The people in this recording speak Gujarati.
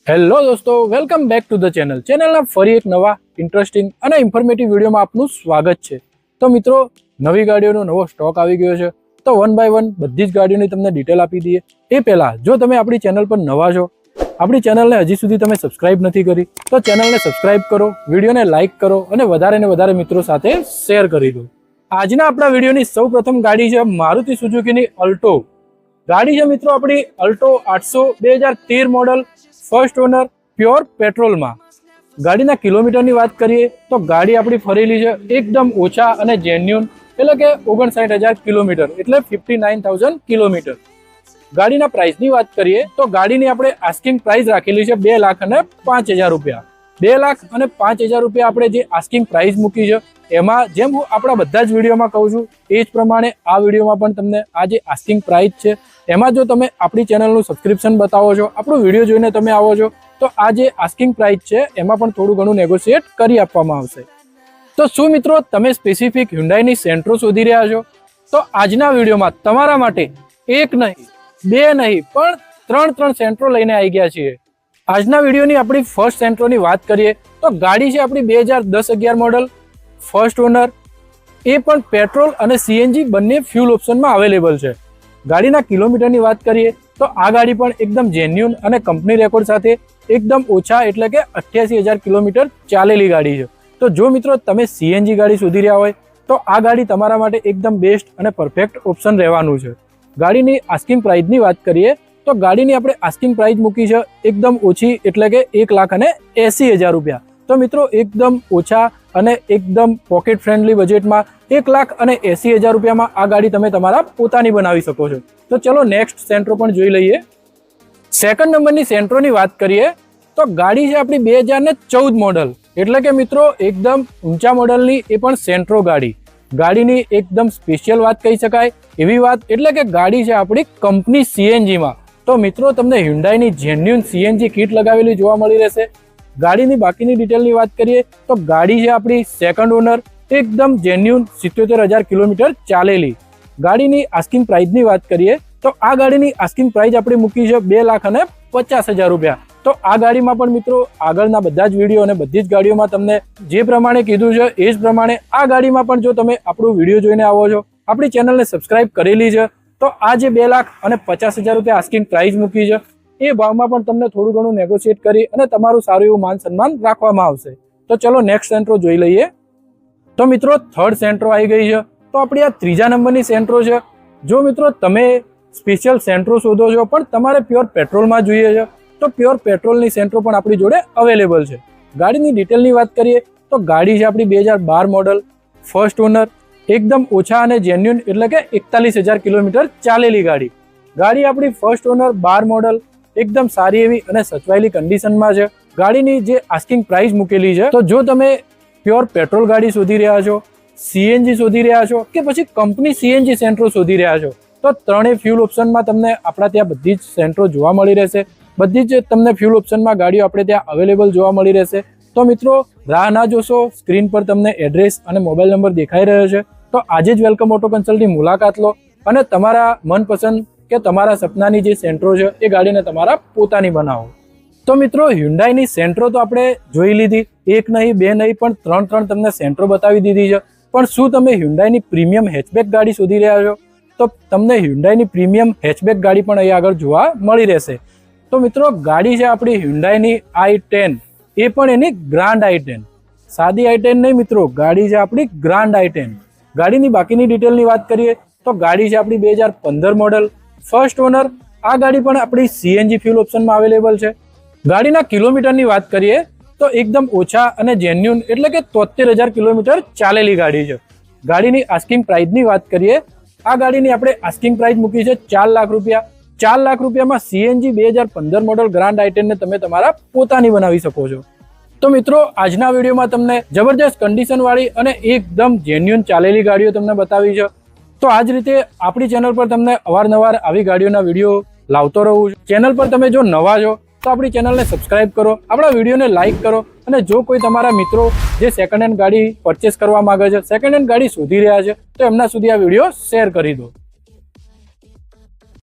હેલો દોસ્તો, વેલકમ બેક ટુ ધ ચેનલના ફરી એક નવા ઇન્ટરેસ્ટિંગ અને ઇન્ફોર્મેટિવ વિડીયોમાં આપનું સ્વાગત છે। તો મિત્રો, નવી ગાડીઓનો નવો સ્ટોક આવી ગયો છે, તો વન બાય વન બધી જ ગાડીઓની તમને ડિટેલ આપી દઈએ। એ પહેલાં જો તમે આપણી ચેનલ પર નવા છો, આપણી ચેનલને હજી સુધી તમે સબસ્ક્રાઇબ નથી કરી તો ચેનલને સબસ્ક્રાઇબ કરો, વિડીયોને લાઇક કરો અને વધારે ને વધારે મિત્રો સાથે શેર કરી દો। આજના આપણા વિડીયોની સૌ પ્રથમ ગાડી છે મારુતિ સુઝુકીની અલ્ટો ગાડી છે મિત્રો, આપણી Alto 800 2013 model, first owner, pure પેટ્રોલમાં। ગાડીના કિલોમીટરની વાત કરીએ તો ગાડી આપણી ફરેલી છે એકદમ ઓછા અને જેન્યુન, એટલે કે 59,000 કિલોમીટર, એટલે 59,000 કિલોમીટર। ગાડીના પ્રાઇસની વાત કરીએ તો ગાડીની આપણે આસ્કિંગ પ્રાઇસ રાખેલી છે 2,05,000 રૂપિયા। 2,05,000 રૂપિયા આપણે જે આસ્કિંગ પ્રાઇસ મૂકી છે, એમાં જેમ હું આપણા બધા જ વિડીયોમાં કહું છું એ જ પ્રમાણે આ વિડીયોમાં પણ તમને આ જે આસ્કિંગ પ્રાઇસ છે એમાં જો તમે આપણી ચેનલનું સબસ્ક્રિપ્શન બતાવો છો, આપણો વિડીયો જોઈને તમે આવો છો, તો આ જે આસ્કિંગ પ્રાઇસ છે એમાં પણ થોડું ઘણું નેગોશિએટ કરી આપવામાં આવશે। તો શું મિત્રો તમે સ્પેસિફિક હ્યુન્ડાઈની સેન્ટ્રો શોધી રહ્યા છો? તો આજના વિડીયોમાં તમારા માટે એક નહીં, બે નહીં, પણ ત્રણ સેન્ટ્રો લઈને આવી ગયા છીએ। આજના વિડીયોની આપણી ફર્સ્ટ સેન્ટ્રોની વાત કરીએ તો ગાડી છે આપણી 2010-11 મોડલ, ફર્સ્ટ ઓનર, એ પણ પેટ્રોલ અને સીએનજી બંને ફ્યુલ ઓપ્શનમાં અવેલેબલ છે। ગાડીના કિલોમીટરની વાત કરીએ તો આ ગાડી પણ એકદમ જેન્યુન અને કંપની રેકોર્ડ સાથે એકદમ ઓછા, એટલે કે 88,000 કિલોમીટર ચાલેલી ગાડી છે। તો જો મિત્રો તમે સીએનજી ગાડી શોધી રહ્યા હોય તો આ ગાડી તમારા માટે એકદમ બેસ્ટ અને પરફેક્ટ ઓપ્શન રહેવાનું છે। ગાડીની આસ્કિંગ પ્રાઇસની વાત કરીએ તો ગાડીની આપણે આસ્કિંગ પ્રાઇસ મૂકી છે એકદમ ઓછી, એટલે કે 1,80,000 રૂપિયા। તો મિત્રો એકદમ ઓછા અને એકદમ પોકેટ ફ્રેન્ડલી બજેટમાં 1,80,000 રૂપિયામાં આ ગાડી તમે તમારા પોતાની બનાવી શકો છો। તો ચલો નેક્સ્ટ સેન્ટ્રો પણ જોઈ લઈએ। સેકન્ડ નંબરની સેન્ટ્રોની વાત કરીએ તો ગાડી છે આપણી 2014 મોડલ, એટલે કે મિત્રો એકદમ ઊંચા મોડલની એ પણ સેન્ટ્રો ગાડી। ગાડીની એકદમ સ્પેશિયલ વાત કહી શકાય એવી વાત, એટલે કે ગાડી છે આપણી કંપની સીએનજીમાં। તો મિત્રો તમને હ્યુન્ડાઈની જેન્યુન સીએનજી કિટ લગાવેલી જોવા મળી રહેશે। ગાડીની બાકીની ડિટેલની વાત કરીએ તો ગાડી છે આપણી સેકન્ડ ઓનર, એકદમ જેન્યુન 77,000 કિલોમીટર ચાલેલી। ગાડીની આસ્કિંગ પ્રાઇસની વાત કરીએ તો આ ગાડીની આસ્કિંગ પ્રાઇસ આપણે મૂકી છે 2,50,000 રૂપિયા। તો આ ગાડીમાં પણ મિત્રો આગળના બધા જ વિડીયો અને બધી જ ગાડીઓમાં તમને જે પ્રમાણે કીધું છે એ જ પ્રમાણે આ ગાડીમાં પણ જો તમે આપણો વિડીયો જોઈને આવો છો, આપણી ચેનલને સબસ્ક્રાઇબ કરેલી છે, તો આ જે 2,50,000 રૂપિયા આસ્કિંગ પ્રાઇસ મૂકી છે એ ભાવમાં પણ તમને થોડું ઘણું નેગોશિએટ કરી અને તમારું સારું એવું માન સન્માન રાખવામાં આવશે। તો ચલો નેક્સ્ટ સેન્ટ્રો જોઈ લઈએ। તો મિત્રો થર્ડ સેન્ટ્રો આવી ગઈ છે, તો આપણી આ ત્રીજા નંબરની સેન્ટ્રો છે। જો મિત્રો તમે સ્પેશિયલ સેન્ટ્રો શોધો છો પણ તમારે પ્યોર પેટ્રોલમાં જોઈએ છે તો પ્યોર પેટ્રોલની સેન્ટ્રો પણ આપણી જોડે અવેલેબલ છે। ગાડીની ડિટેલની વાત કરીએ તો ગાડી છે આપણી 2012 મોડલ, ફર્સ્ટ ઓનર, એકદમ ઓછા અને જેન્યુન, એટલે કે 41,000 કિલોમીટર ચાલેલી ગાડી। ગાડી આપણી ફર્સ્ટ ઓનર, 12 મોડલ, એકદમ સારી એવી અને સચવાયેલી કન્ડિશનમાં છે। ગાડીની જે આસ્કિંગ પ્રાઇસ મૂકેલી છે, તો જો તમે પ્યોર પેટ્રોલ ગાડી શોધી રહ્યા છો, સીએનજી શોધી રહ્યા છો કે પછી કંપની સીએનજી સેન્ટ્રો શોધી રહ્યા છો, તો ત્રણેય ફ્યુલ ઓપ્શનમાં તમને આપણા ત્યાં બધી જ સેન્ટ્રો જોવા મળી રહેશે। બધી જ તમને ફ્યુલ ઓપ્શનમાં ગાડીઓ આપણે ત્યાં અવેલેબલ જોવા મળી રહેશે। તો મિત્રો રાહ ના જોશો, સ્ક્રીન પર તમને એડ્રેસ અને મોબાઈલ નંબર દેખાઈ રહ્યો છે, તો આજે જ વેલકમ ઓટો કન્સલ્ટની મુલાકાત લો અને તમારા મનપસંદ કે તમારા સપનાની જે સેન્ટ્રો છે એ ગાડીને તમારા પોતાની બનાવો। તો મિત્રો હ્યુન્ડાઈની સેન્ટ્રો તો આપણે જોઈ લીધી, એક નહીં, બે નહીં, પણ ત્રણ તમને સેન્ટ્રો બતાવી દીધી છે। પણ શું તમે હ્યુન્ડાઈની પ્રીમિયમ હેચબેક ગાડી શોધી રહ્યા છો? તો તમને હ્યુન્ડાઈની પ્રીમિયમ હેચબેક ગાડી પણ અહીં આગળ જોવા મળી રહેશે। તો મિત્રો ગાડી છે આપણી હ્યુન્ડાઈની i10, એ પણ એની ગ્રાન્ડ i10, સાદી i10 નહીં મિત્રો, ગાડી છે આપણી ગ્રાન્ડ i10। ગાડીની બાકીની ડિટેલની વાત કરીએ તો ગાડી છે આપણી 2015 મોડલ, ફર્સ્ટ ઓનર। આ ગાડી પણ આપણી સીએનજી ફ્યુલ ઓપ્શનમાં અવેલેબલ છે। ગાડીના કિલોમીટરની વાત કરીએ તો એકદમ ઓછા અને જેન્યુન, એટલે કે 73,000 કિલોમીટર ચાલેલી ગાડી છે। ગાડીની આસ્કિંગ પ્રાઇસની વાત કરીએ, આ ગાડીની આપણે આસ્કિંગ પ્રાઇસ મૂકી છે 4 લાખ રૂપિયા। 4 લાખ રૂપિયામાં સીએનજી 2015 મોડલ ગ્રાન્ડ i10 ને તમે તમારા પોતાની બનાવી શકો છો। તો મિત્રો આજના વિડીયોમાં તમને જબરજસ્ત કન્ડિશનવાળી અને એકદમ જેન્યુન ચાલેલી ગાડીઓ તમને બતાવી છે। તો આ જ રીતે આપણી ચેનલ પર તમને અવારનવાર આવી ગાડીઓના વિડીયો લાવતો રહું છું। ચેનલ પર તમે જો નવા છો તો આપણી ચેનલને સબસ્ક્રાઇબ કરો, આપણા વિડીયોને લાઇક કરો, અને જો કોઈ તમારા મિત્રો જે સેકન્ડ હેન્ડ ગાડી પરચેસ કરવા માંગે છે, સેકન્ડ હેન્ડ ગાડી શોધી રહ્યા છે, તો એમના સુધી આ વિડીયો શેર કરી દો।